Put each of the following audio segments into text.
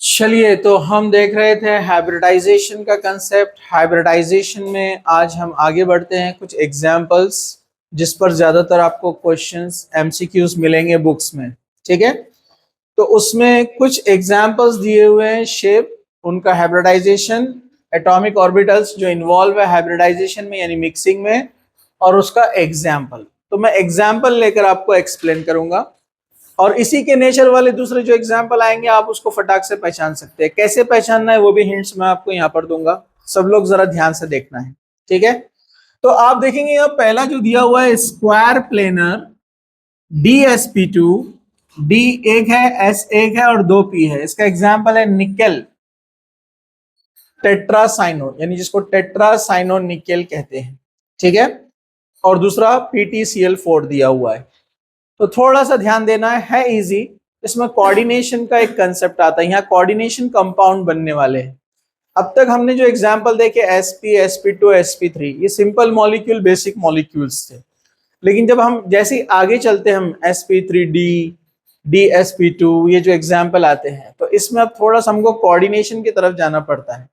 चलिए, तो हम देख रहे थे हाइब्रिडाइजेशन का कंसेप्ट। हाइब्रिडाइजेशन में आज हम आगे बढ़ते हैं कुछ एग्जांपल्स जिस पर ज्यादातर आपको क्वेश्चंस एमसीक्यूज मिलेंगे बुक्स में। ठीक है, तो उसमें कुछ एग्जांपल्स दिए हुए हैं, शेप, उनका हाइब्रिडाइजेशन, एटॉमिक ऑर्बिटल्स जो इन्वॉल्व है हाइब्रिडाइजेशन में यानी मिक्सिंग में, और उसका एग्जाम्पल। तो मैं एग्जाम्पल लेकर आपको एक्सप्लेन करूंगा और इसी के नेचर वाले दूसरे जो एग्जाम्पल आएंगे आप उसको फटाक से पहचान सकते हैं। कैसे पहचानना है वो भी हिंट्स मैं आपको यहाँ पर दूंगा, सब लोग जरा ध्यान से देखना है। ठीक है, तो आप देखेंगे यहाँ पहला जो दिया हुआ है स्क्वायर प्लेनर DsP2, D एक है, S एक है और 2P है। इसका एग्जाम्पल है निकेल टेट्रासाइनो, यानी जिसको टेट्रासाइनो निकेल कहते हैं। ठीक है, और दूसरा PtCl4 दिया हुआ है। तो थोड़ा सा ध्यान देना है इजी। इसमें कोऑर्डिनेशन का एक कंसेप्ट आता है, यहाँ कोऑर्डिनेशन कंपाउंड बनने वाले हैं। अब तक हमने जो एग्जांपल देखे sp sp2 sp3 ये सिंपल मॉलिक्यूल, बेसिक मॉलिक्यूल्स थे। लेकिन जब हम जैसे ही आगे चलते हम sp3d dsp2 ये जो एग्जांपल आते हैं तो इसमें अब थोड़ा सा हमको कोऑर्डिनेशन की तरफ जाना पड़ता है।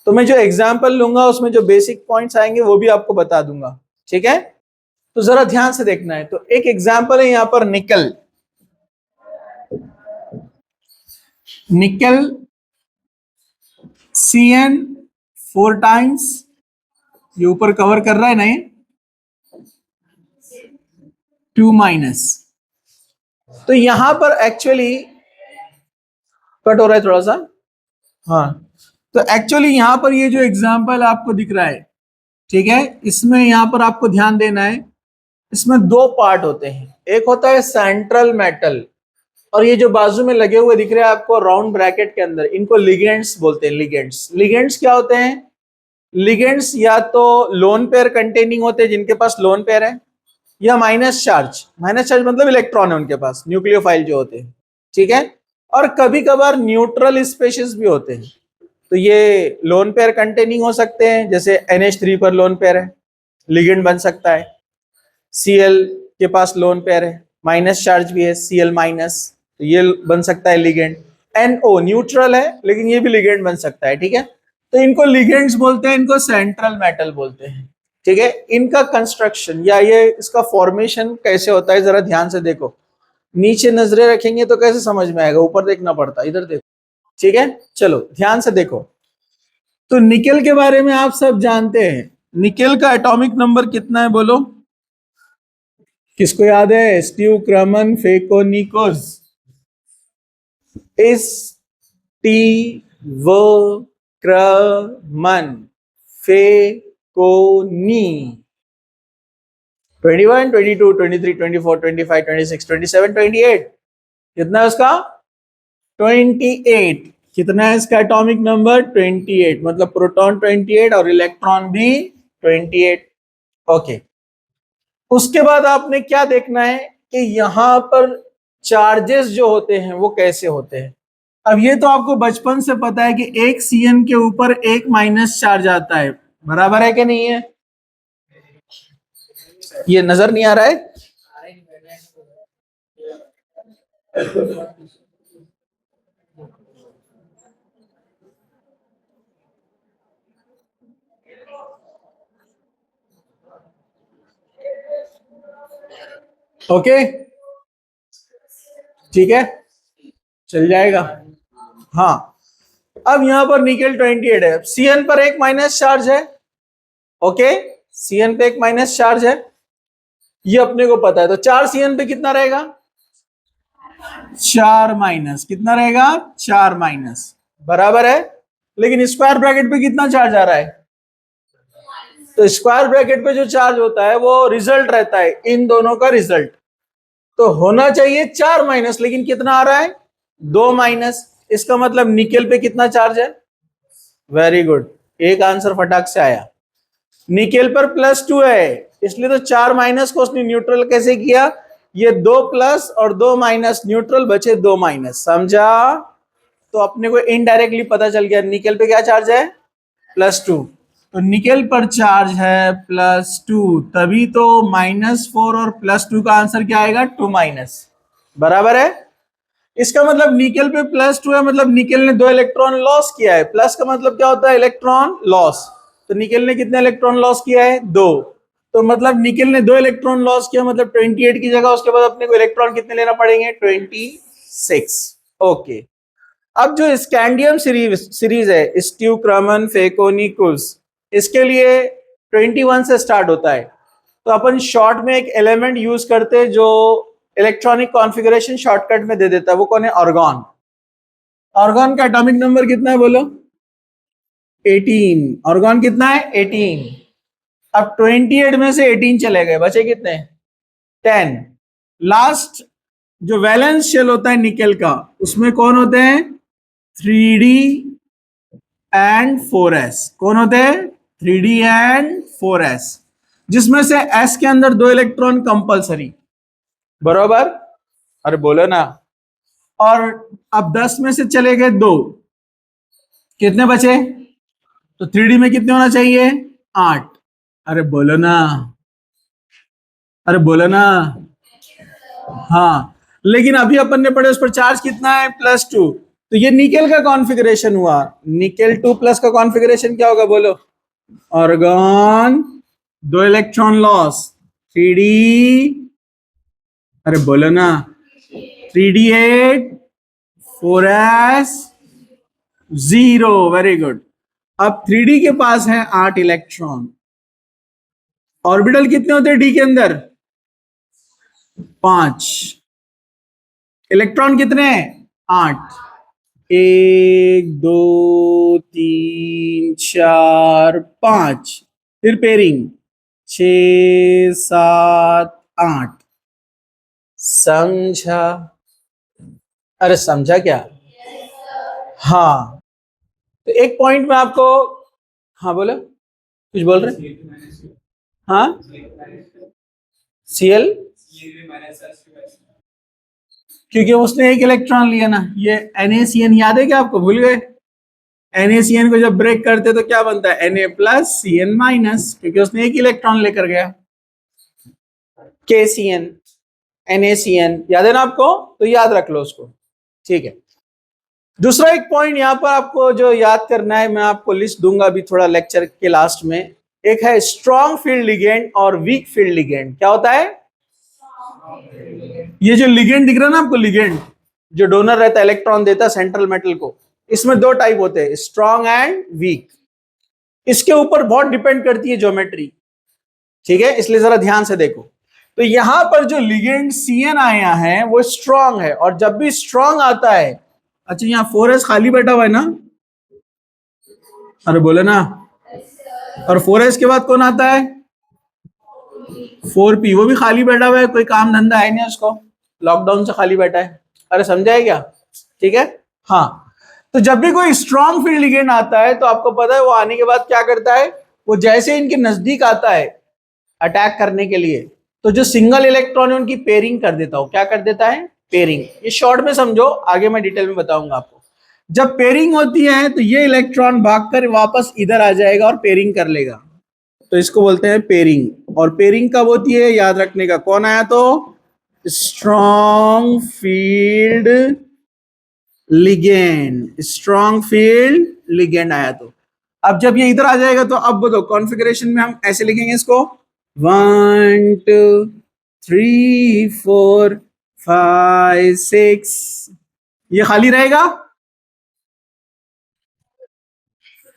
तो मैं जो एग्जांपल लूंगा उसमें जो बेसिक पॉइंट्स आएंगे वो भी आपको बता दूंगा। ठीक है, तो जरा ध्यान से देखना है। तो एक एग्जांपल है यहाँ पर निकल CN4 टाइम्स, ये ऊपर कवर कर रहा है नहीं, 2 माइनस। तो यहां पर एक्चुअली कट हो रहा है थोड़ा सा। हाँ, तो एक्चुअली यहां पर ये जो एग्जांपल आपको दिख रहा है, ठीक है, इसमें यहां पर आपको ध्यान देना है। इसमें दो पार्ट होते हैं, एक होता है सेंट्रल मेटल और ये जो बाजू में लगे हुए दिख रहे हैं आपको राउंड ब्रैकेट के अंदर, इनको लिगेंड्स बोलते हैं। लिगेंड्स, लिगेंड्स क्या होते हैं? लिगेंड्स या तो लोन पेयर कंटेनिंग होते हैं जिनके पास लोन पेयर है, या माइनस चार्ज। माइनस चार्ज मतलब इलेक्ट्रॉन है उनके पास, न्यूक्लियोफाइल जो होते हैं। ठीक है, और कभी कभार न्यूट्रल स्पेशीज भी होते हैं। तो ये लोन पेयर कंटेनिंग हो सकते हैं, जैसे NH3 पर लोन पेयर है, लिगेंड बन सकता है। Cl के पास लोन पेयर है, माइनस चार्ज भी है, Cl माइनस, तो ये बन सकता है लिगेंड। NO न्यूट्रल है लेकिन ये भी लिगेंड बन सकता है। ठीक है, तो इनको लिगेंड्स बोलते हैं, इनको सेंट्रल मेटल बोलते हैं। ठीक है, इनका कंस्ट्रक्शन या ये इसका फॉर्मेशन कैसे होता है जरा ध्यान से देखो। नीचे नजरें रखेंगे तो कैसे समझ में आएगा, ऊपर देखना पड़ता है, इधर देखो। ठीक है, चलो ध्यान से देखो। तो निकेल के बारे में आप सब जानते हैं, निकेल का एटॉमिक नंबर कितना है बोलो? किसको याद है? स्टीव क्रमन फेकोनिकोस, स्टीव क्रमन फेकोनी। 21, 22, 23, 24, 25, 26, 27, 28। कितना है उसका? 28। कितना है इसका एटॉमिक नंबर? 28, मतलब प्रोटॉन 28 और इलेक्ट्रॉन भी 28। ओके, उसके बाद आपने क्या देखना है कि यहां पर चार्जेस जो होते हैं वो कैसे होते हैं। अब ये तो आपको बचपन से पता है कि एक Cn के ऊपर एक माइनस चार्ज आता है, बराबर है कि नहीं है? ये नजर नहीं आ रहा है? ओके, ठीक है, चल जाएगा। हाँ, अब यहां पर निकेल 28 है, Cn पर एक माइनस चार्ज है। ओके, Cn पे एक माइनस चार्ज है, ये अपने को पता है। तो 4 Cn पे कितना रहेगा? 4 माइनस, कितना रहेगा? 4 माइनस, बराबर है। लेकिन स्क्वायर ब्रैकेट पे कितना चार्ज आ रहा है? तो स्क्वायर ब्रैकेट पे जो चार्ज होता है वो रिजल्ट रहता है, इन दोनों का रिजल्ट। तो होना चाहिए 4 माइनस, लेकिन कितना आ रहा है? 2 माइनस। इसका मतलब निकेल पे कितना चार्ज है? वेरी गुड, एक आंसर फटाक से आया। निकेल पर +2 है, इसलिए तो 4 माइनस को उसने न्यूट्रल कैसे किया? ये 2 प्लस और 2 माइनस न्यूट्रल, बचे 2 माइनस। समझा? तो अपने को इनडायरेक्टली पता चल गया निकेल पे क्या चार्ज है? +2। तो निकेल पर चार्ज है +2, तभी तो -4 और +2 का आंसर क्या आएगा? 2 माइनस, बराबर है। इसका मतलब निकेल पे +2 है, मतलब निकेल ने 2 इलेक्ट्रॉन लॉस किया है। प्लस का मतलब क्या होता है? Electron loss. तो निकेल ने कितने इलेक्ट्रॉन लॉस किया है? 2। तो मतलब निकेल ने 2 इलेक्ट्रॉन लॉस किया, मतलब 28 की जगह उसके बाद अपने को इलेक्ट्रॉन कितने लेना पड़ेंगे? 26। ओके। अब जो स्कैंडियम सीरीज है, स्ट्यू क्रमन फेकोनिकुस, इसके लिए 21 से स्टार्ट होता है। तो अपन शॉर्ट में एक एलिमेंट यूज करते हैं जो इलेक्ट्रॉनिक कॉन्फ़िगरेशन शॉर्टकट में दे देता है। वो कौन है? आर्गॉन। आर्गॉन का एटॉमिक नंबर कितना है बोलो? 18। आर्गॉन कितना है? 18। अब 28 में से 18 चले गए, बचे कितने? 10। लास्ट जो वैलेंस शेल होता है निकेल का, उसमें कौन होते हैं? 3D and 4s। कौन होते हैं? 3D एंड 4s, जिसमें से s के अंदर 2 इलेक्ट्रॉन कंपलसरी, बरोबर? अरे बोलो ना। और अब 10 में से चले गए 2, कितने बचे? तो 3D में कितने होना चाहिए? 8। अरे बोलो ना, अरे बोलो ना। हाँ, लेकिन अभी अपन ने पढ़े उस पर चार्ज कितना है? +2। तो ये निकेल का कॉन्फ़िगरेशन हुआ। निकेल 2+ का कॉन्फ़िगरेशन क्या होगा बोलो? आर्गॉन, 2 इलेक्ट्रॉन लॉस, 3D, अरे बोलो ना, 3D8, 4s, 0। Very good. अब 3D के पास है 8 इलेक्ट्रॉन। ऑर्बिटल कितने होते हैं डी के अंदर? 5। इलेक्ट्रॉन कितने हैं? 8। 1 2 3 4 5। फिर पेयरिंग 6 7 8। समझा? अरे समझा क्या? हाँ। तो एक पॉइंट में आपको, हाँ बोलो, कुछ बोल रहे? हाँ, Cl, क्योंकि उसने एक इलेक्ट्रॉन लिया ना। ये NaCN याद है क्या आपको? भूल गए? NaCN को जब ब्रेक करते तो क्या बनता है? Na+Cn-, क्योंकि उसने एक इलेक्ट्रॉन लेकर गया। KCN, NaCN याद है ना आपको? तो याद रख लो उसको, ठीक है। दूसरा एक पॉइंट यहां पर आपको जो याद करना है, मैं आपको लिस्ट दूंगा अभी थोड़ा लेक्चर के लास्ट में। एक है स्ट्रॉन्ग फील्ड लिगेंड और वीक फील्ड लिगेंड। क्या होता है? ये जो लिगेंड दिख रहा है ना आपको, लिगेंड जो डोनर रहता है, इलेक्ट्रॉन देता है सेंट्रल मेटल को, इसमें 2 टाइप होते हैं, स्ट्रॉन्ग एंड वीक। इसके ऊपर बहुत डिपेंड करती है ज्योमेट्री, ठीक है, इसलिए जरा ध्यान से देखो। तो यहां पर जो लिगेंड CN आया है वो स्ट्रॉन्ग है, और जब भी स्ट्रॉन्ग आता है, अच्छा यहाँ 4s खाली बैठा हुआ है ना? अरे बोले ना। और 4s के बाद कौन आता है? 4p, वो भी खाली बैठा हुआ है, कोई काम धंधा है नहीं उसको, लॉकडाउन से खाली बैठा है। अरे समझा है क्या? ठीक है। हाँ, तो जब भी कोई स्ट्रॉन्ग फील्ड लिगेंड आता है तो आपको पता है वो आने के बाद क्या करता है? वो जैसे इनके नजदीक आता है अटैक करने के लिए, तो जो सिंगल इलेक्ट्रॉन है उनकी पेयरिंग कर देता हूं। क्या कर देता है? पेयरिंग। ये शॉर्ट में समझो, आगे मैं डिटेल में बताऊंगा आपको। जब पेयरिंग होती है तो ये इलेक्ट्रॉन भागकर वापस इधर आ जाएगा और पेयरिंग कर लेगा, तो इसको बोलते हैं पेयरिंग। और पेयरिंग कब होती है याद रखने का, कौन आया तो? Strong field ligand. Strong field ligand आया तो। अब जब ये इधर आ जाएगा तो अब बोलो कॉन्फ़िगरेशन में हम ऐसे लिखेंगे इसको, 1 2 3 4 5 6। ये खाली रहेगा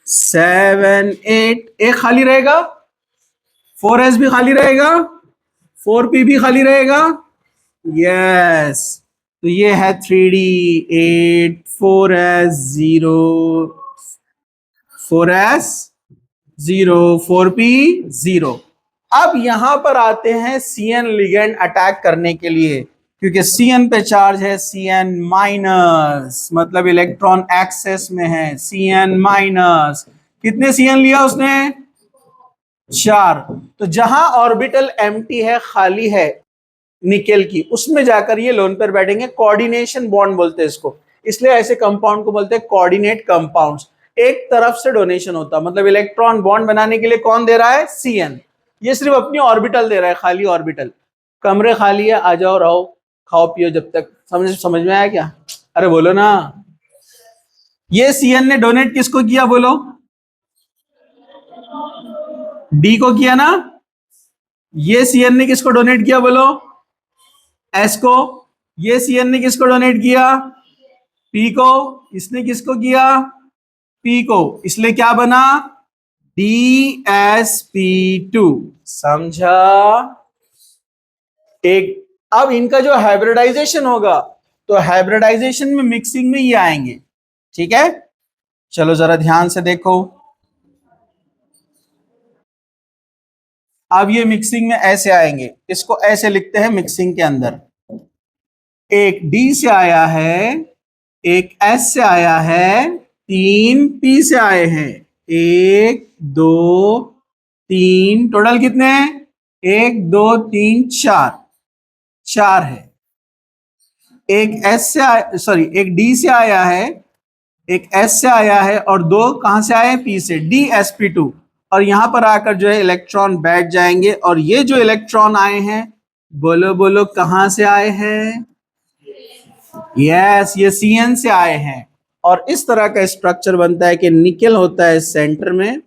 7 8, एक खाली रहेगा, 4s भी खाली रहेगा, 4p भी खाली रहेगा। यस, तो ये है 3D 8 4s 0 4s 0 4p 0। अब यहां पर आते हैं CN लिगेंड अटैक करने के लिए, क्योंकि CN पे चार्ज है CN-, मतलब इलेक्ट्रॉन एक्सेस में है CN-। कितने CN लिया उसने? 4। तो जहां ऑर्बिटल एम्प्टी है, खाली है निकेल की, उसमें जाकर ये लोन पर बैठेंगे। कोऑर्डिनेशन बॉन्ड बोलते हैं इसको, इसलिए ऐसे कंपाउंड को बोलते हैं कोऑर्डिनेट कंपाउंड्स। एक तरफ से डोनेशन होता, मतलब इलेक्ट्रॉन बॉन्ड बनाने के लिए कौन दे रहा है? CN। ये सिर्फ अपनी ऑर्बिटल दे रहा है, खाली ऑर्बिटल। कमरे खाली है, आ जाओ रहो। खाओ पियो जब तक। समझ में आया क्या? अरे बोलो ना। ये CN ने डोनेट किसको किया बोलो? डी को किया ना। ये CN ने किसको डोनेट किया बोलो? एस को। ये CN ने किसको डोनेट किया? पी को। इसने किसको किया? पी को। इसलिए क्या बना? DsP2। समझा? एक अब इनका जो हाइब्रिडाइजेशन होगा तो हाइब्रिडाइजेशन में मिक्सिंग में ये आएंगे। ठीक है, चलो जरा ध्यान से देखो। अब ये मिक्सिंग में ऐसे आएंगे, इसको ऐसे लिखते हैं मिक्सिंग के अंदर। एक डी से आया है, एक एस से आया है, 3 पी से आए हैं। 1 2 3, टोटल कितने हैं? 1 2 3 4, 4 है। एक एस से सॉरी एक डी से आया है, एक एस से आया है, और 2 कहां से आए? पी से। DsP2। और यहां पर आकर जो है इलेक्ट्रॉन बैठ जाएंगे, और ये जो इलेक्ट्रॉन आए हैं, बोलो बोलो कहां से आए हैं? यस, ये CN से आए हैं। और इस तरह का स्ट्रक्चर बनता है कि निकेल होता है सेंटर में।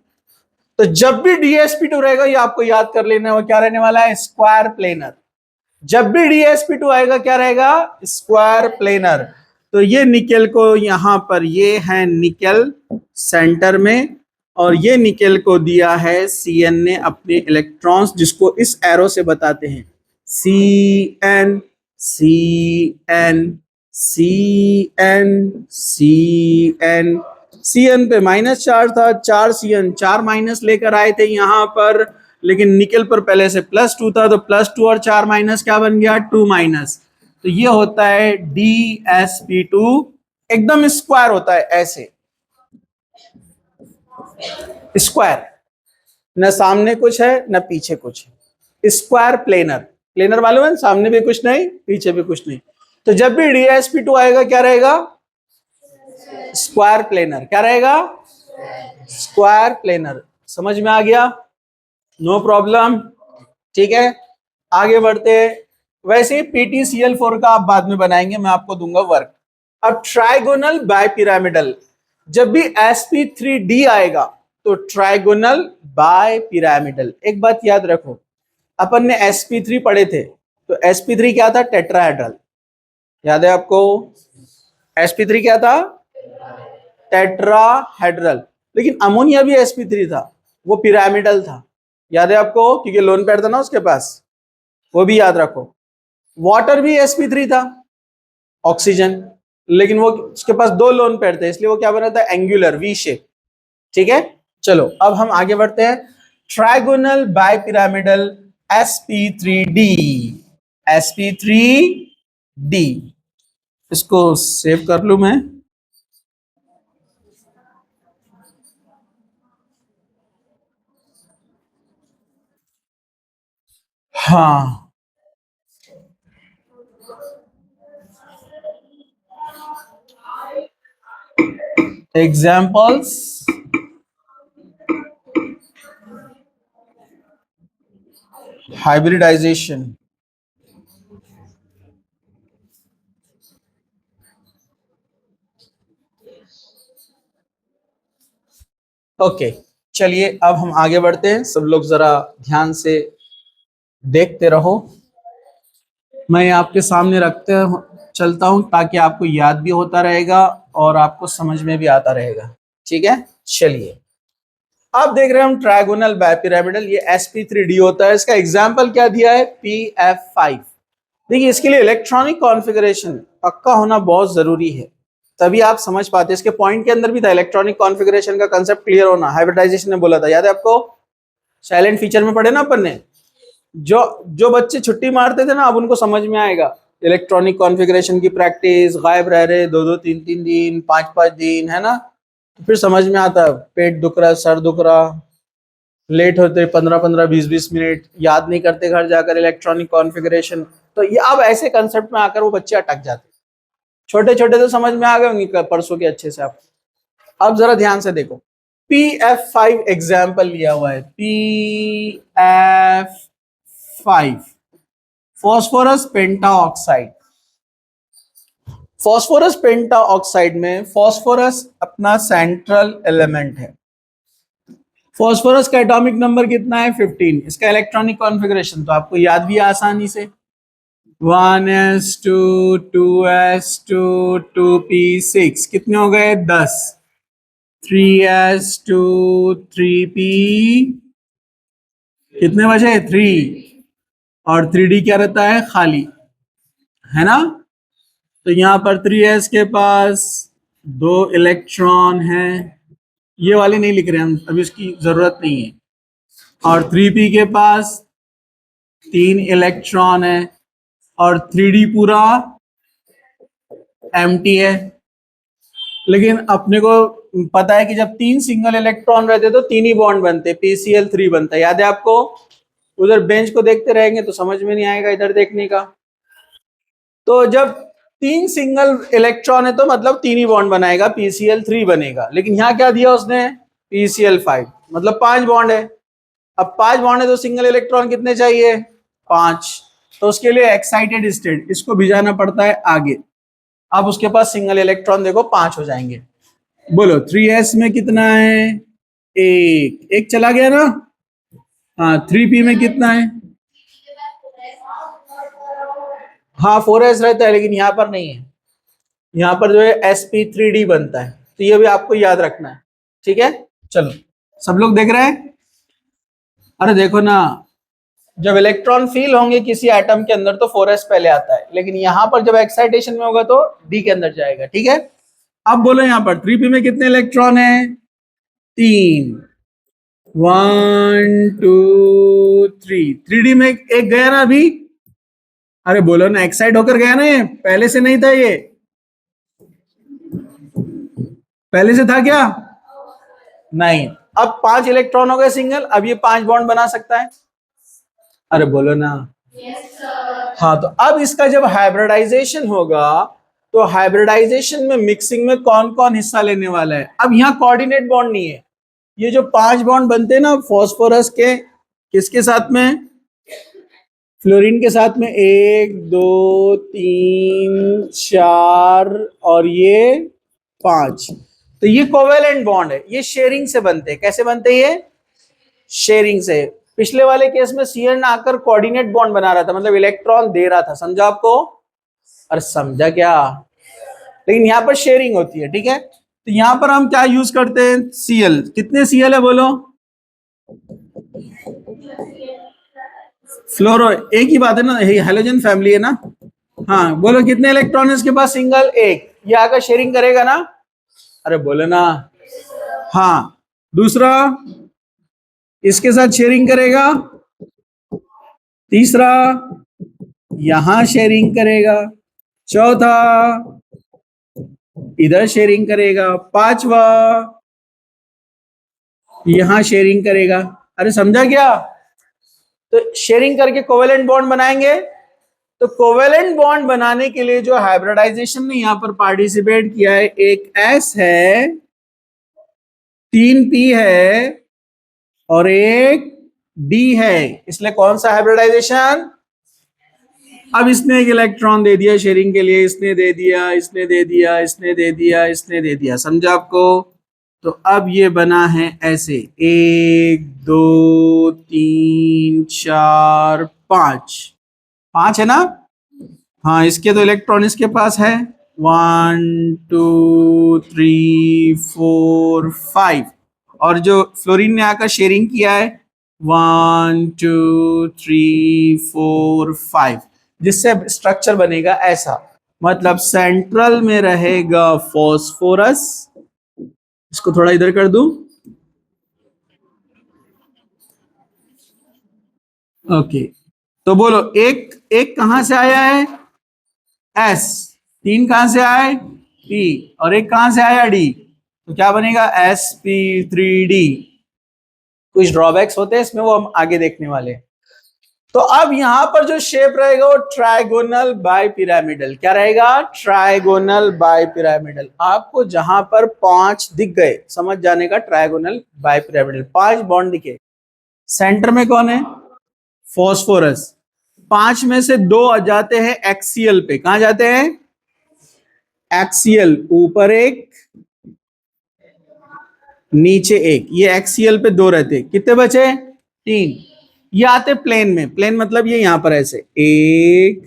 तो जब भी DsP2 रहेगा, ये आपको याद कर लेना, वो क्या रहने वाला है? Square planar. जब भी DsP2 आएगा, क्या रहेगा? Square planar. तो ये निकेल को यहां पर, ये है निकेल सेंटर में, और ये निकेल को दिया है CN ने अपने इलेक्ट्रॉन्स, जिसको इस एरो से बताते हैं CN CN CN CN। CN पे माइनस चार्ज था, 4 CN 4 माइनस लेकर आए थे यहां पर, लेकिन निकेल पर पहले से +2 था, तो +2 और 4 माइनस क्या बन गया? 2 माइनस। तो ये होता है DsP2। एकदम स्क्वायर होता है, ऐसे स्क्वायर, न सामने कुछ है न पीछे कुछ है। Square planar. प्लेनर मालूम है, सामने भी कुछ नहीं पीछे भी कुछ नहीं। तो जब भी DsP2 आएगा, क्या रहेगा? Square planar. क्या रहेगा? Square planar. समझ में आ गया? No problem. ठीक है, आगे बढ़ते हैं। वैसे ही PtCl4 का आप बाद में बनाएंगे, मैं आपको दूंगा वर्क। अब ट्राइगोनल बायपिरामिडल, जब भी sp3d आएगा तो ट्राइगोनल बायपिरामिडल। एक बात याद रखो, अपन ने sp3 पढ़े थे, तो sp3 क्या था? टेट्राहेड्रल। याद है आपको? sp3 क्या था? टेट्राहेड्रल। लेकिन अमोनिया भी sp3 था, वो पिरामिडल था। याद है आपको? क्योंकि लोन पेयर था ना उसके पास, वो भी याद रखो। वाटर भी sp3 था, ऑक्सीजन, लेकिन वो उसके पास 2 लोन पेयर थे, इसलिए वो क्या बना था? Angular V shape. ठीक है, चलो अब हम आगे बढ़ते हैं। Trigonal bipyramidal sp3d। sp3d, इसको सेव कर लूं मैं। हाँ, एग्जाम्पल्स। हाइब्रिडाइजेशन। ओके, चलिए अब हम आगे बढ़ते हैं। सब लोग जरा ध्यान से देखते रहो, मैं आपके सामने रखते चलता हूं, ताकि आपको याद भी होता रहेगा और आपको समझ में भी आता रहेगा। ठीक है, चलिए अब देख रहे हैं हम ट्राइगोनल बायपिरामिडल। ये sp3d होता है। इसका एग्जाम्पल क्या दिया है? pf5। देखिए, इसके लिए इलेक्ट्रॉनिक कॉन्फ़िगरेशन पक्का होना बहुत जरूरी है, तभी आप समझ पाते। इसके पॉइंट के अंदर भी था इलेक्ट्रॉनिक कॉन्फ़िगरेशन का कंसेप्ट क्लियर होना। हाइब्रिडाइजेशन ने बोला था, याद है आपको? साइलेंट फीचर में पढ़े ना अपन ने। जो जो बच्चे छुट्टी मारते थे ना, अब उनको समझ में आएगा। इलेक्ट्रॉनिक कॉन्फ़िगरेशन की प्रैक्टिस, गायब रह रहे 2-2 3-3 दिन, 5-5 दिन, है ना, तो फिर समझ में आता है। पेट दुख रहा, सर दुख रहा, लेट होते 15-15 20-20 मिनट, याद नहीं करते घर जाकर इलेक्ट्रॉनिक कॉन्फ़िगरेशन। तो ये अब ऐसे कंसेप्ट में आकर वो बच्चे अटक जाते। छोटे छोटे तो समझ में आ गए होंगे परसों के अच्छे से आप। अब जरा ध्यान से देखो, PF5 एग्जाम्पल लिया हुआ है। PF5 फॉस्फोरस पेंटा ऑक्साइड। फॉस्फोरस पेंटा ऑक्साइड में फॉस्फोरस अपना सेंट्रल एलिमेंट है। फॉस्फोरस का एटॉमिक नंबर कितना है 15। इसका इलेक्ट्रॉनिक कॉन्फ़िगरेशन तो आपको याद भी है आसानी से, 1s2 2s2 2p6 कितने हो गए 10, 3s2 3p कितने बचे 3, और 3d क्या रहता है खाली, है ना। तो यहां पर 3s के पास 2 इलेक्ट्रॉन हैं, ये वाले नहीं लिख रहे हम अभी, उसकी जरूरत नहीं है। और 3p के पास 3 इलेक्ट्रॉन है, और 3d पूरा एम्प्टी है। लेकिन अपने को पता है कि जब 3 सिंगल इलेक्ट्रॉन रहते तो 3 ही बॉन्ड बनते, PCl3 बनता है, याद है आपको। उधर बेंच को देखते रहेंगे तो समझ में नहीं आएगा इधर देखने का। तो जब 3 सिंगल इलेक्ट्रॉन है तो मतलब 3 ही बॉन्ड बनाएगा, PCl3 बनेगा। लेकिन यहाँ क्या दिया उसने PCl5, मतलब 5 बॉन्ड है। अब 5 बॉन्ड है तो सिंगल इलेक्ट्रॉन कितने चाहिए 5, तो उसके लिए एक्साइटेड स्टेट इसको भिजाना पड़ता है आगे। अब उसके पास सिंगल इलेक्ट्रॉन देखो 5 हो जाएंगे। बोलो 3s में कितना है एक चला गया ना। हाँ 3p में कितना है, हाँ 4s रहता है, लेकिन यहाँ पर नहीं है, यहाँ पर जो है sp3d बनता है। तो ये भी आपको याद रखना है, ठीक है। चलो सब लोग देख रहे हैं। अरे देखो ना, जब इलेक्ट्रॉन फील होंगे किसी एटम के अंदर तो 4s पहले आता है, लेकिन यहां पर जब एक्साइटेशन में होगा तो d के अंदर जाएगा, ठीक है। अब बोलो यहां पर 3p में कितने इलेक्ट्रॉन है 3, 1 2 3, 3d में एक गया ना अभी। अरे बोलो ना, एक्साइट होकर गया ना, ये पहले से नहीं था, ये पहले से था क्या नहीं। अब 5 इलेक्ट्रॉन हो गए सिंगल, अब ये 5 बॉन्ड बना सकता है। अरे बोलो ना, हाँ। तो अब इसका जब हाइब्रिडाइजेशन होगा तो हाइब्रिडाइजेशन में मिक्सिंग में कौन कौन हिस्सा लेने वाला है। अब यहाँ कोऑर्डिनेट बॉन्ड नहीं है, ये जो 5 बॉन्ड बनते हैं ना फॉस्फोरस के, किसके साथ में फ्लोरीन के साथ में, 1 2 3 4 और ये 5, तो ये कोवेलेंट बॉन्ड है, ये शेयरिंग से बनते हैं। कैसे बनते हैं ये शेयरिंग से। पिछले वाले केस में Cn आकर कोऑर्डिनेट बॉन्ड बना रहा था, मतलब इलेक्ट्रॉन दे रहा था, समझा आपको। अरे समझा क्या, लेकिन यहां पर शेयरिंग होती है, ठीक है। तो यहां पर हम क्या यूज करते हैं Cl, कितने Cl है बोलो फ्लोरो, एक ही बात है ना, हेलोजन फैमिली है ना। हाँ बोलो कितने इलेक्ट्रॉन है इसके पास सिंगल एक, ये आकर शेयरिंग करेगा ना। अरे बोलो ना, हाँ। दूसरा इसके साथ शेयरिंग करेगा, तीसरा यहां शेयरिंग करेगा, चौथा इधर शेयरिंग करेगा, पांचवा यहां शेयरिंग करेगा। अरे समझा क्या। तो शेयरिंग करके कोवेलेंट बॉन्ड बनाएंगे। तो कोवेलेंट बॉन्ड बनाने के लिए जो हाइब्रिडाइजेशन ने यहां पर पार्टिसिपेट किया है, एक S है, 3p है और एक D है, इसलिए कौन सा हाइब्रिडाइजेशन। अब इसने एक इलेक्ट्रॉन दे दिया शेयरिंग के लिए, इसने दे दिया, इसने दे दिया, इसने दे दिया, इसने दे दिया, समझा आपको। तो अब ये बना है ऐसे 1 2 3 4 5, 5 है ना। हाँ इसके तो इलेक्ट्रॉन इसके पास है 1 2 3 4 5, और जो फ्लोरीन ने आकर शेयरिंग किया है 1 2 3 4 5, जिससे स्ट्रक्चर बनेगा ऐसा, मतलब सेंट्रल में रहेगा फॉस्फोरस। इसको थोड़ा इधर कर दूं, ओके। तो बोलो एक एक कहां से आया है S, 3 कहां से आए P, और एक कहां से आया D, तो क्या बनेगा sp3d। कुछ ड्रॉबैक्स होते हैं इसमें, वो हम आगे देखने वाले हैं। तो अब यहां पर जो शेप रहेगा वो ट्राइगोनल बाय पिरामिडल, क्या रहेगा ट्राइगोनल बाय पिरामिडल। आपको जहां पर 5 दिख गए समझ जाने का ट्राइगोनल बाय पिरामिडल, 5 बॉन्ड दिखे, सेंटर में कौन है फॉस्फोरस, 5 में से 2 जाते हैं एक्सियल पे, कहां जाते हैं एक्सियल ऊपर एक नीचे एक, ये एक्सियल पे दो रहते, कितने बचे? 3। ये आते प्लेन में, प्लेन मतलब ये यहां पर ऐसे 1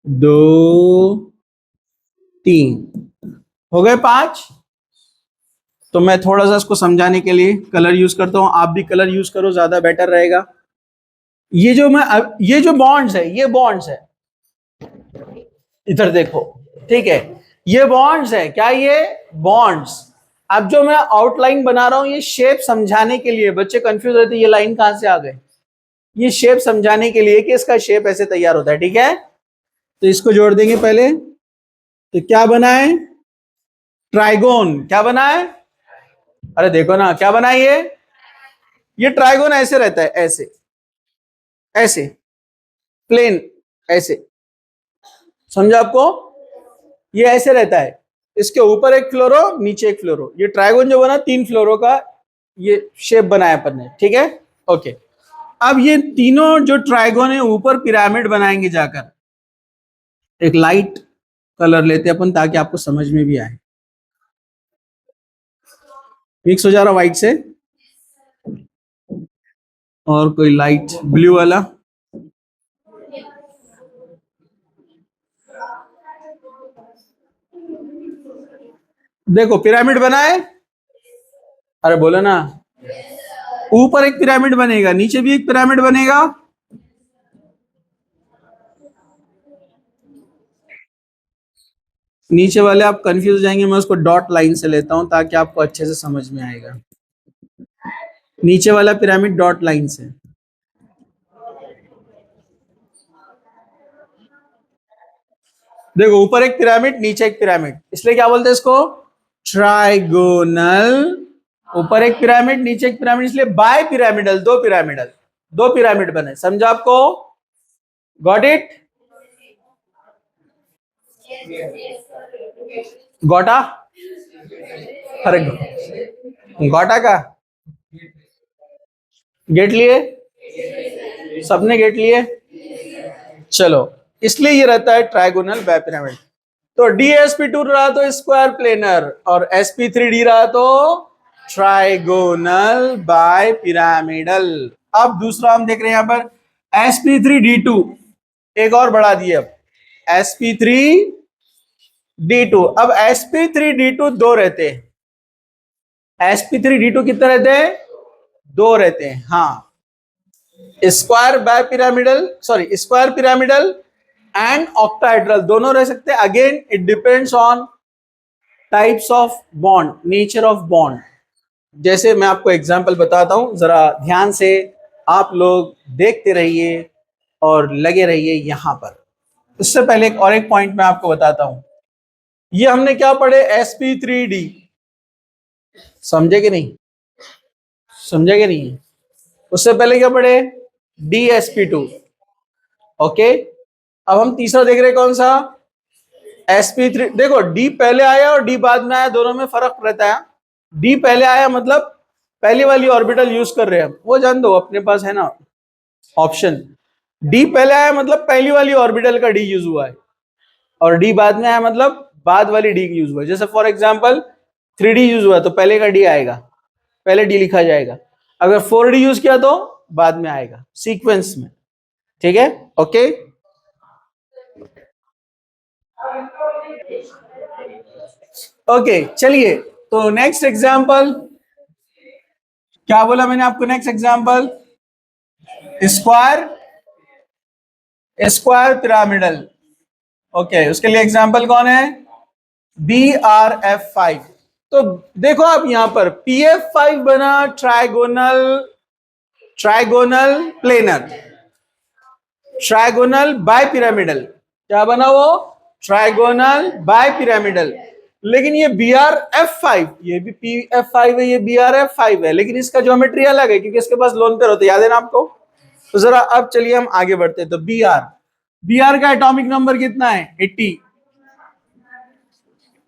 2 3 हो गए 5। तो मैं थोड़ा सा इसको समझाने के लिए कलर यूज करता हूं, आप भी कलर यूज करो, ज्यादा बेटर रहेगा। ये जो बॉन्ड्स है, ये बॉन्ड्स है, इधर देखो, ठीक है, ये बॉन्ड्स है, क्या ये बॉन्ड्स। अब जो मैं आउटलाइन बना रहा हूं, ये शेप समझाने के लिए, बच्चे कंफ्यूज रहते ये लाइन कहां से आ गए, ये शेप समझाने के लिए कि इसका शेप ऐसे तैयार होता है, ठीक है। तो इसको जोड़ देंगे पहले, तो क्या बना है? ट्राइगोन। क्या बना है? अरे देखो ना क्या बना है, ये ट्राइगोन ऐसे रहता है, ऐसे ऐसे प्लेन, ऐसे, समझा आपको? ये ऐसे रहता है, इसके ऊपर एक फ्लोरो नीचे एक फ्लोरो, ये ट्राइगोन जो बना 3 फ्लोरो का ये शेप बनाया अपन ने, ठीक है, ओके। अब ये तीनों जो ट्राइगोन है ऊपर पिरामिड बनाएंगे जाकर। एक लाइट कलर लेते हैं अपन ताकि आपको समझ में भी आए। मिक्स हो जा रहा व्हाइट से, और कोई लाइट ब्लू वाला। देखो पिरामिड बना है, अरे बोलो ना, ऊपर एक पिरामिड बनेगा, नीचे भी एक पिरामिड बनेगा। नीचे वाले आप कंफ्यूज हो जाएंगे, मैं उसको डॉट लाइन से लेता हूं ताकि आपको अच्छे से समझ में आएगा। नीचे वाला पिरामिड डॉट लाइन से, देखो ऊपर एक पिरामिड नीचे एक पिरामिड, इसलिए क्या बोलते हैं इसको? ट्राइगोनल। ऊपर एक पिरामिड नीचे एक पिरामिड, इसलिए बाय पिरामिडल, दो पिरामिडल, दो पिरामिड बने, समझा आपको? Got it? गोटा? अरे गोटा का गेट लिए, सबने गेट लिए, चलो, इसलिए ये रहता है ट्राइगोनल बाय पिरामिड। तो DSP2 रहा तो स्क्वायर प्लेनर, और SP3D रहा तो ट्राइगोनल बाय पिरामिडल। अब दूसरा हम देख रहे हैं यहां पर SP3D2, एक और बढ़ा दिए अब SP3D2। अब SP3D2 दो रहते हैं, SP3D2 कितने रहते हैं? दो रहते हैं, हाँ। Square by pyramidal, sorry square pyramidal and octahedral दोनों रह सकते हैं। Again it depends on types of bond, nature of bond. जैसे मैं आपको एग्जांपल बताता हूं, जरा ध्यान से आप लोग देखते रहिए और लगे रहिए यहां पर। उससे पहले एक पॉइंट मैं आपको बताता हूं, ये हमने क्या पढ़े? SP3D, समझे कि नहीं? समझे कि नहीं? उससे पहले क्या पढ़े? DSP2, okay. अब हम तीसरा देख रहे हैं, कौन सा? SP3। देखो D पहले आया और D बाद में आया, दोनों में फर्क रहता है। D पहले आया मतलब पहली वाली ऑर्बिटल यूज कर रहे हैं, वो जान दो, अपने पास है ना ऑप्शन। D पहले आया मतलब पहली वाली ऑर्बिटल का D यूज हुआ है, और D बाद में आया मतलब बाद वाली D यूज हुआ है। जैसे फॉर एग्जांपल 3D यूज हुआ तो पहले का D आएगा, पहले D लिखा जाएगा। अगर 4D यूज किया तो बाद में आएगा सीक्वेंस में, ठीक है, ओके। ओके चलिए, तो नेक्स्ट एग्जांपल क्या बोला मैंने आपको? Next example square, square pyramidal, okay. उसके लिए एग्जांपल कौन है? BRF5। तो देखो आप यहां पर PF5 बना trigonal, trigonal planar, trigonal bipyramidal. क्या बना वो? Trigonal bipyramidal. लेकिन ये BRF5, ये भी PF5 है, ये BRF5 है, लेकिन इसका ज्योमेट्री अलग है क्योंकि इसके पास लोन पेयर होते हैं, याद है ना आपको? तो जरा अब चलिए हम आगे बढ़ते हैं। तो BR का एटॉमिक नंबर कितना है? 80।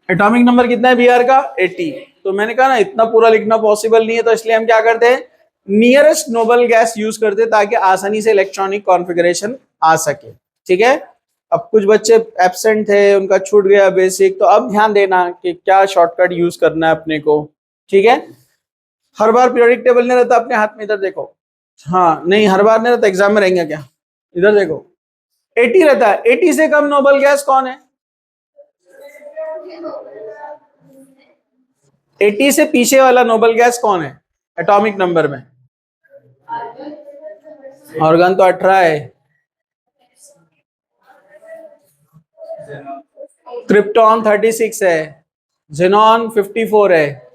एटॉमिक नंबर कितना है BR का? 80। तो मैंने कहा ना इतना पूरा लिखना पॉसिबल नहीं है, तो इसलिए हम क्या करते हैं? नियरेस्ट नोबल गैस यूज करते हैं ताकि आसानी से इलेक्ट्रॉनिक कॉन्फ़िगरेशन आ सके, ठीक है। अब कुछ बच्चे एब्सेंट थे, उनका छूट गया बेसिक, तो अब ध्यान देना कि क्या शॉर्टकट यूज करना है अपने को, ठीक है। हर बार पीरियोडिक टेबल नहीं रहता अपने हाथ में, इधर देखो। हाँ नहीं, हर बार नहीं रहता, एग्जाम में रहेंगे क्या, इधर देखो। 80 रहता है, 80 से कम नोबल गैस कौन है? 80 से पीछे वाला नोबल गैस कौन है एटॉमिक नंबर में? ऑर्गन तो 18 है। क्रिप्टॉन 36 है, जेनॉन 54 है।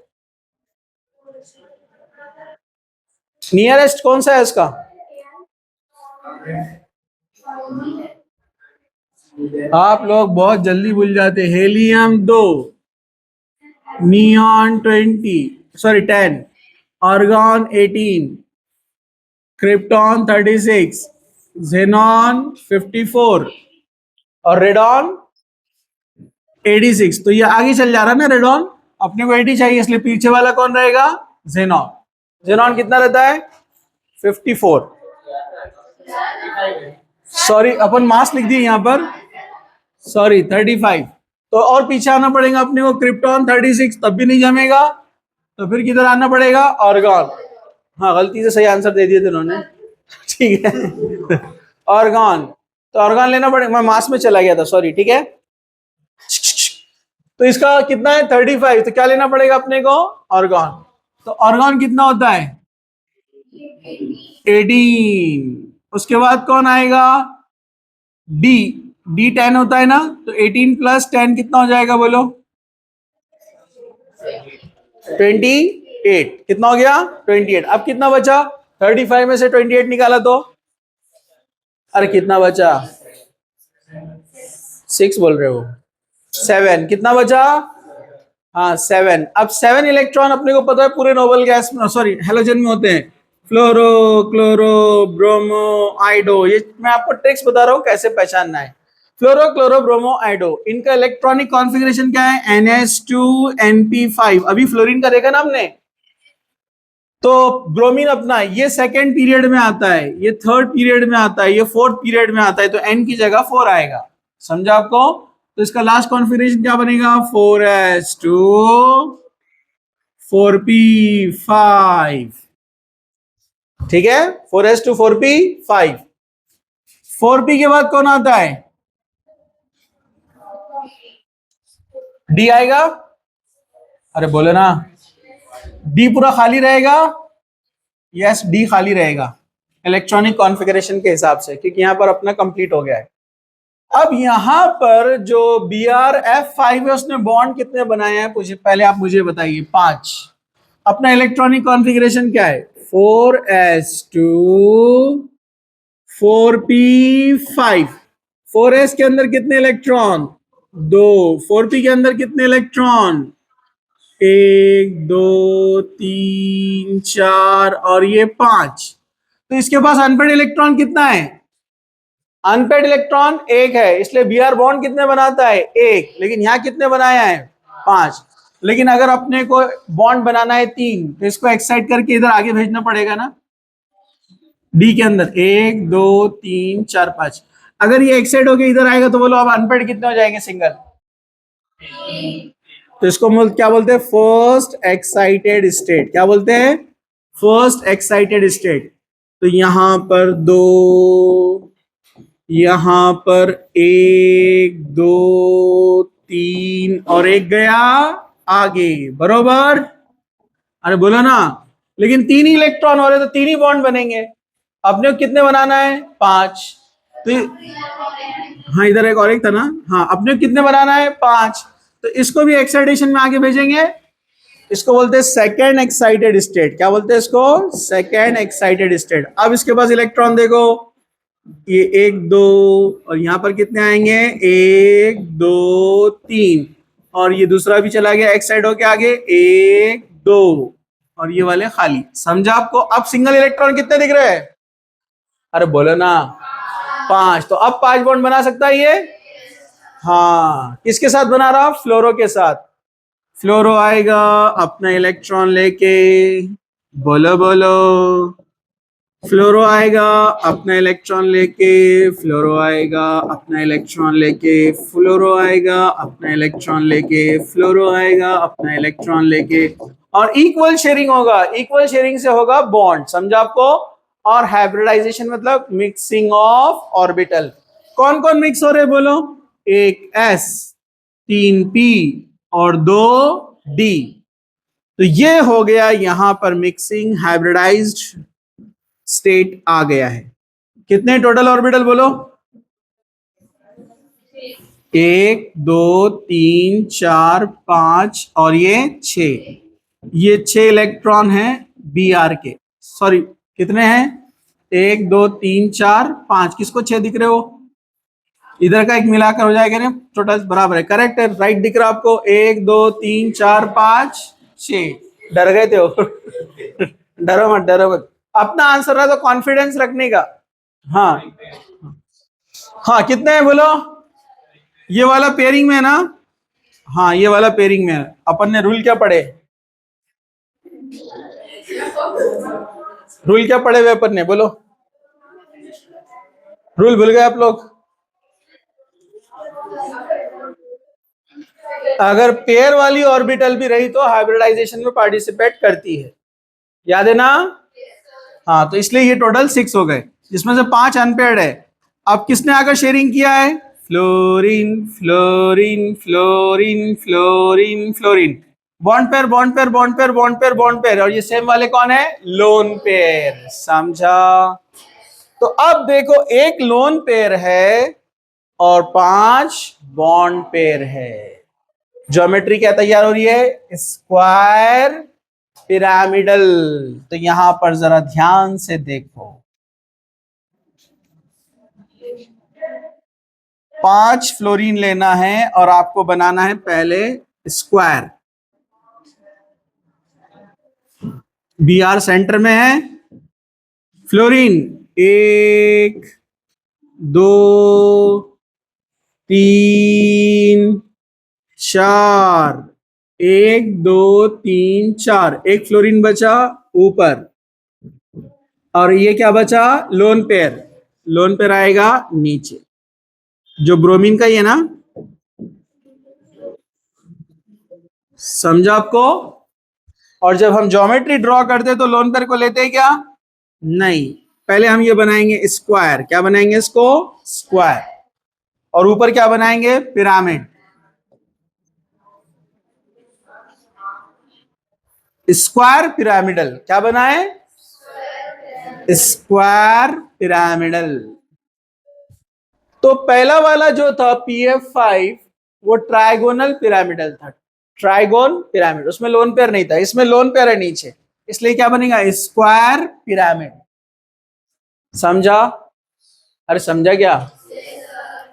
नियरेस्ट कौन सा है इसका? आप लोग बहुत जल्दी भूल जाते। Helium 2, neon 10, argon 18, krypton 36, xenon 54 और रेडॉन 86। तो ये आगे चल जा रहा है ना रेडॉन, अपने को 80 चाहिए, इसलिए पीछे वाला कौन रहेगा? जेनॉन। जेनॉन कितना रहता है? 54। सॉरी, अपन मास लिख दिए यहाँ पर, सॉरी 35। तो और पीछे आना पड़ेगा अपने को, क्रिप्टॉन 36, तब भी नहीं जमेगा, तो फिर किधर आना पड़ेगा? ऑर्गन। हाँ गलती से सही आंसर दे दिए थे उन्होंने, ठीक है। ऑर्गन, तो ऑर्गन लेना पड़ेगा, मैं मास में चला गया था, सॉरी, ठीक है। तो इसका कितना है? 35, तो क्या लेना पड़ेगा अपने को? ऑर्गन। तो ऑर्गन कितना होता है? 18। उसके बाद कौन आएगा? डी। डी 10 होता है ना, तो 18 प्लस 10 कितना हो जाएगा बोलो? 28। कितना हो गया? 28। अब कितना बचा? 35 में से 28 निकाला तो, अरे कितना बचा? 6 बोल रहे हो? 7। कितना बचा? हाँ 7। अब 7 इलेक्ट्रॉन अपने को पता है पूरे नोबल गैस में, सॉरी हेलोजन में होते हैं। फ्लोरो, क्लोरो, ब्रोमो, आइडो, ये मैं आपको ट्रिक्स बता रहा हूँ कैसे पहचानना है। फ्लोरो, क्लोरो, ब्रोमो, आइडो, इनका इलेक्ट्रॉनिक कॉन्फ़िगरेशन क्या है? NH2NP5। अभी फ्लोरीन का देखा ना हमने। तो ब्रोमीन अपना ये सेकेंड पीरियड में आता है, ये थर्ड पीरियड में आता है, ये फोर्थ पीरियड में आता है, तो N की जगह 4 आएगा। समझा आपको? तो इसका लास्ट कॉन्फ़िगरेशन क्या बनेगा? 4s2 4p5, ठीक है। 4s2 4p5। 4p के बाद कौन आता है? डी आएगा। अरे बोले ना, डी पूरा खाली रहेगा। यस, डी खाली रहेगा इलेक्ट्रॉनिक कॉन्फ़िगरेशन के हिसाब से, क्योंकि यहां पर अपना कंप्लीट हो गया है। अब यहां पर जो BrF5 है उसने बॉन्ड कितने बनाए हैं पहले आप मुझे बताइए। 5। अपना इलेक्ट्रॉनिक कॉन्फ़िगरेशन क्या है? 4s2 4p5। 4s के अंदर कितने इलेक्ट्रॉन? 2। 4p के अंदर कितने इलेक्ट्रॉन? 1 2 3 4 और ये 5। तो इसके पास अनपेड इलेक्ट्रॉन कितना है? अनपेड इलेक्ट्रॉन 1 है, इसलिए Br बॉन्ड कितने बनाता है? 1। लेकिन यहां कितने बनाया है? 5। लेकिन अगर अपने को बॉन्ड बनाना है 3, तो इसको एक्साइट करके इधर आगे भेजना पड़ेगा ना, डी के अंदर 1 2 3 4 5। अगर ये एक्साइट होके इधर आएगा तो बोलो अब अनपेड कितने हो जाएंगे सिंगल? तो इसको क्या बोलते हैं? First excited state. क्या बोलते हैं? First excited state. तो यहां पर 2, यहां पर 1 2 3 और 1 गया आगे, बरोबर? अरे बोलो ना, लेकिन 3 ही इलेक्ट्रॉन हो रहे तो 3 ही बॉन्ड बनेंगे। अपने को कितने बनाना है? 5। तो हाँ इधर एक और एक था ना, हाँ अपने को कितने बनाना है? 5। तो इसको भी एक्साइटेशन में आगे भेजेंगे। इसको बोलते हैं सेकेंड एक्साइटेड स्टेट। क्या बोलते हैं इसको? Second excited state. अब इसके पास इलेक्ट्रॉन देखो, ये 1 2 और यहां पर कितने आएंगे? 1 2 3 और ये दूसरा भी चला गया एक्साइड होके आगे, 1 2 और ये वाले खाली। समझा आपको? अब सिंगल इलेक्ट्रॉन कितने दिख रहे हैं? अरे बोलो ना, 5। तो अब 5 बॉन्ड बना सकता है ये। हाँ, किसके साथ बना रहा? फ्लोरो के साथ। फ्लोरो आएगा अपना इलेक्ट्रॉन लेके, बोलो बोलो, फ्लोरो आएगा अपना इलेक्ट्रॉन लेके, फ्लोरो आएगा अपना इलेक्ट्रॉन लेके, फ्लोरो आएगा अपना इलेक्ट्रॉन लेके, फ्लोरो आएगा अपना इलेक्ट्रॉन लेके, और इक्वल शेयरिंग होगा। इक्वल शेयरिंग से होगा बॉन्ड, समझा आपको। और हाइब्रिडाइजेशन मतलब मिक्सिंग ऑफ ऑर्बिटल। कौन कौन मिक्स हो रहे बोलो? एक S, 3P और 2D। तो ये हो गया यहां पर मिक्सिंग, हाइब्रिडाइज्ड स्टेट आ गया है। कितने टोटल ऑर्बिटल बोलो? 1 2 3 4 5 और ये 6। ये 6 इलेक्ट्रॉन हैं Br के। सॉरी कितने हैं? 1 2 3 4 5। किसको 6 दिख रहे हो? इधर का एक मिलाकर हो जाएगा ना, टोटल बराबर है। करेक्ट है, राइट दिख रहा आपको। 1 2 3 4 5 6। डर गए थे हो? डरो मत, डरो मत। अपना आंसर रहा तो कॉन्फिडेंस रखने का। हाँ हाँ, कितने हैं बोलो? ये वाला पेयरिंग में है ना? हाँ ये वाला पेयरिंग में है। अपन ने रूल क्या पढ़े? रूल क्या पढ़े हुए अपन ने बोलो? रूल भूल गए आप लोग? अगर पेयर वाली ऑर्बिटल भी रही तो हाइब्रिडाइजेशन में पार्टिसिपेट करती है, याद है ना? हाँ, तो इसलिए ये टोटल 6 हो गए, जिसमें से 5 अनपेयर्ड है। अब किसने आकर शेयरिंग किया है? Fluorine fluorine fluorine fluorine fluorine. Bond pair bond pair bond pair bond pair bond pair, और ये सेम वाले कौन है? Lone pair. समझा? तो अब देखो, एक लोन पेयर है और 5 बॉन्ड पेयर है। ज्योमेट्री क्या तैयार हो रही है? Square pyramidal. तो यहां पर जरा ध्यान से देखो, 5 फ्लोरीन लेना है और आपको बनाना है पहले स्क्वायर। Br सेंटर में है। फ्लोरीन 1 2 3 4, 1 2 3 4, एक फ्लोरीन बचा ऊपर, और ये क्या बचा? Lone pair. लोन पेयर आएगा नीचे, जो ब्रोमीन का ही है ना? समझा आपको? और जब हम ज्योमेट्री ड्रॉ करते तो लोन पेयर को लेते हैं क्या? नहीं, पहले हम ये बनाएंगे स्क्वायर। क्या बनाएंगे इसको? स्क्वायर। और ऊपर क्या बनाएंगे? पिरामिड। Square pyramidal. क्या बनाए? Square pyramidal. तो पहला वाला जो था PF5, वो ट्राइगोनल पिरामिडल था। ट्राइगोन पिरामिड, उसमें लोन पेयर नहीं था। इसमें लोन पेयर है नीचे, इसलिए क्या बनेगा? Square pyramid. समझा? अरे समझा क्या?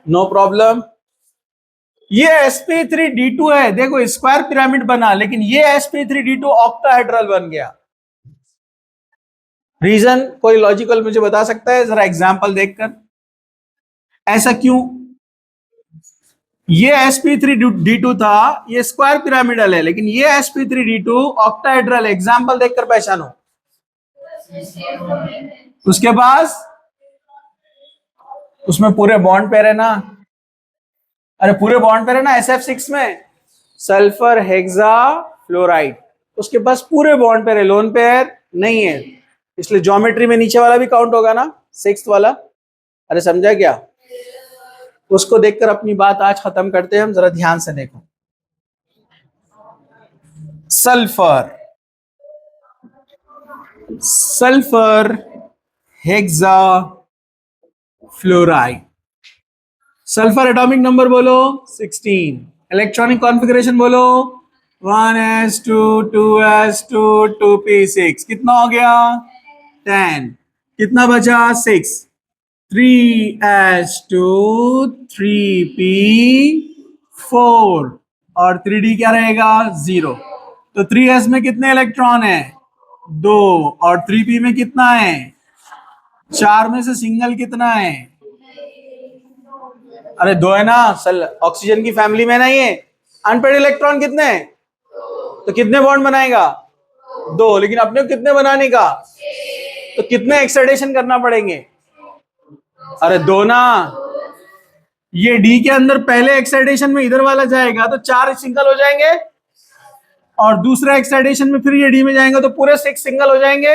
No problem. ये sp3d2 है। देखो स्क्वायर पिरामिड बना, लेकिन ये sp3d2 ऑक्टाहेड्रल बन गया। रीजन कोई लॉजिकल मुझे बता सकता है जरा एग्जांपल देखकर? ऐसा क्यों? ये sp3d2 था, ये स्क्वायर पिरामिडल है, लेकिन ये sp3d2 ऑक्टाहेड्रल। एग्जांपल देखकर पहचानो। उसके पास उसमें पूरे बॉन्ड पेयर है ना? अरे पूरे बॉन्ड पेयर है ना SF6 में, सल्फर हेक्सा फ्लोराइड। उसके पास पूरे बॉन्ड पेयर है, लोन पेयर नहीं है। इसलिए ज्योमेट्री में नीचे वाला भी काउंट होगा ना, 6th वाला। अरे समझा क्या? उसको देखकर अपनी बात आज खत्म करते हैं हम। जरा ध्यान से देखो, sulphur sulphur hexa fluoride. Sulphur atomic number बोलो 16। इलेक्ट्रॉनिक कॉन्फ़िगरेशन बोलो 1s2 2s2 2p6। कितना हो गया? 10। कितना बचा? 6। 3s2 3p4, और 3d क्या रहेगा? 0। तो 3s में कितने इलेक्ट्रॉन है? 2। और 3p में कितना है? 4 में से सिंगल कितना है? अरे 2 है ना, ऑक्सीजन की फैमिली में ना ये। अनपेड इलेक्ट्रॉन कितने हैं? तो कितने बॉन्ड बनाएगा? 2। लेकिन अपने को कितने बनाने का? तो कितने एक्साइटेशन करना पड़ेंगे? अरे दो ना। ये डी के अंदर पहले एक्साइटेशन में इधर वाला जाएगा तो 4 सिंगल हो जाएंगे, और दूसरा एक्साइटेशन में फिर ये डी में जाएंगे तो पूरे 6 सिंगल हो जाएंगे।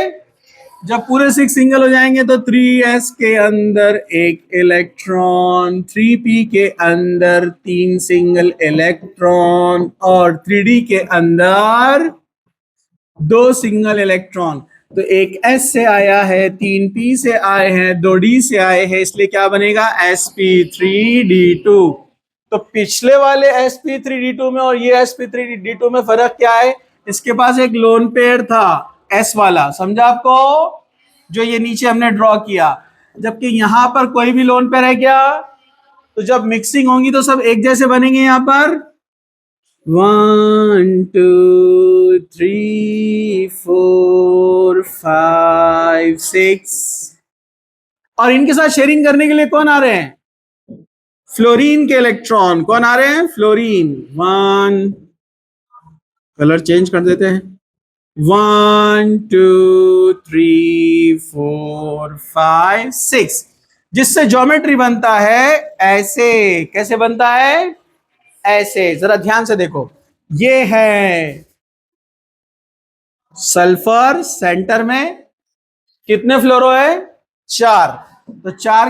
जब पूरे 6 सिंगल हो जाएंगे तो 3s के अंदर एक इलेक्ट्रॉन, 3p के अंदर 3 सिंगल इलेक्ट्रॉन, और 3d के अंदर 2 सिंगल इलेक्ट्रॉन। तो एक s से आया है, 3p से आए हैं, 2d से आए हैं, इसलिए क्या बनेगा? sp3d2। तो पिछले वाले sp3d2 में और ये sp3d2 में फर्क क्या है? इसके पास एक लोन पेयर था s वाला, समझा आपको, जो ये नीचे हमने ड्रॉ किया, जबकि यहां पर कोई भी लोन पेयर है क्या? तो जब मिक्सिंग होंगी तो सब एक जैसे बनेंगे। यहां पर 1 2 3 4 5 6, और इनके साथ शेयरिंग करने के लिए कौन आ रहे हैं? फ्लोरीन के इलेक्ट्रॉन। कौन आ रहे हैं? फ्लोरीन। 1, कलर चेंज कर देते हैं, 1 2 3 4 5 6, जिससे ज्योमेट्री बनता है ऐसे। कैसे बनता है? ऐसे। जरा ध्यान से देखो, ये है सल्फर, सेंटर में कितने फ्लोरो है? 4। तो 4,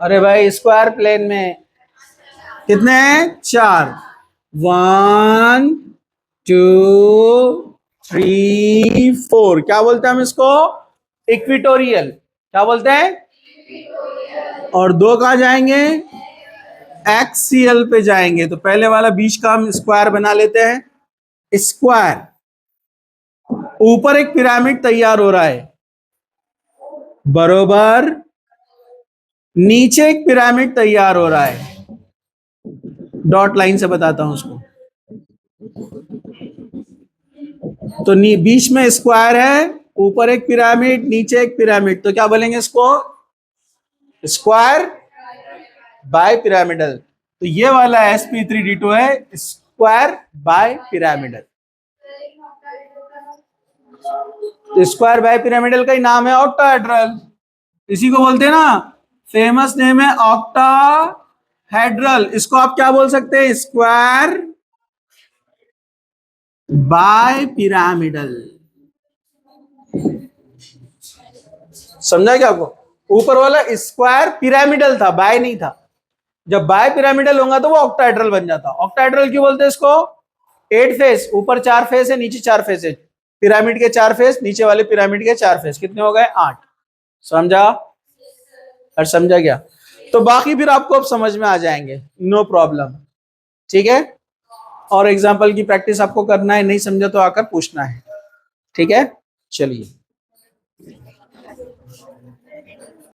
अरे भाई स्क्वायर प्लेन में कितने हैं? 4। 1 2 3 4, क्या बोलते हैं हम इसको? इक्विटोरियल। क्या बोलते हैं? और 2 कहां जाएंगे? एक्सियल पे जाएंगे। तो पहले वाला बीच का हम स्क्वायर बना लेते हैं। स्क्वायर, ऊपर एक पिरामिड तैयार हो रहा है, बरोबर नीचे एक पिरामिड तैयार हो रहा है। डॉट लाइन से बताता हूं उसको। तो बीच में स्क्वायर है, ऊपर एक पिरामिड, नीचे एक पिरामिड, तो क्या बोलेंगे इसको? Square by pyramidal. तो ये वाला sp3d2 है स्क्वायर बाय पिरामिडल। तो स्क्वायर बाय पिरामिडल का ही नाम है ऑक्टाहेड्रल। इसी को बोलते हैं ना, फेमस नेम है ऑक्टाहेड्रल। इसको आप क्या बोल सकते हैं? Square by pyramidal. समझा क्या आपको? ऊपर वाला स्क्वायर पिरामिडल था, बाय नहीं था। जब बाय पिरामिडल होगा तो वो ऑक्टाहेड्रल बन जाता। ऑक्टाहेड्रल क्यों बोलते हैं इसको? 8 फेस, ऊपर 4 फेस है, नीचे 4 फेस है। पिरामिड के 4 फेस, नीचे वाले पिरामिड के 4 फेस, कितने हो गए? 8। समझा? और समझा क्या? तो बाकी फिर आपको अब समझ में आ जाएंगे, नो प्रॉब्लम। ठीक है? और एग्जाम्पल की प्रैक्टिस आपको करना है, नहीं समझा तो आकर पूछना है। ठीक है, चलिए।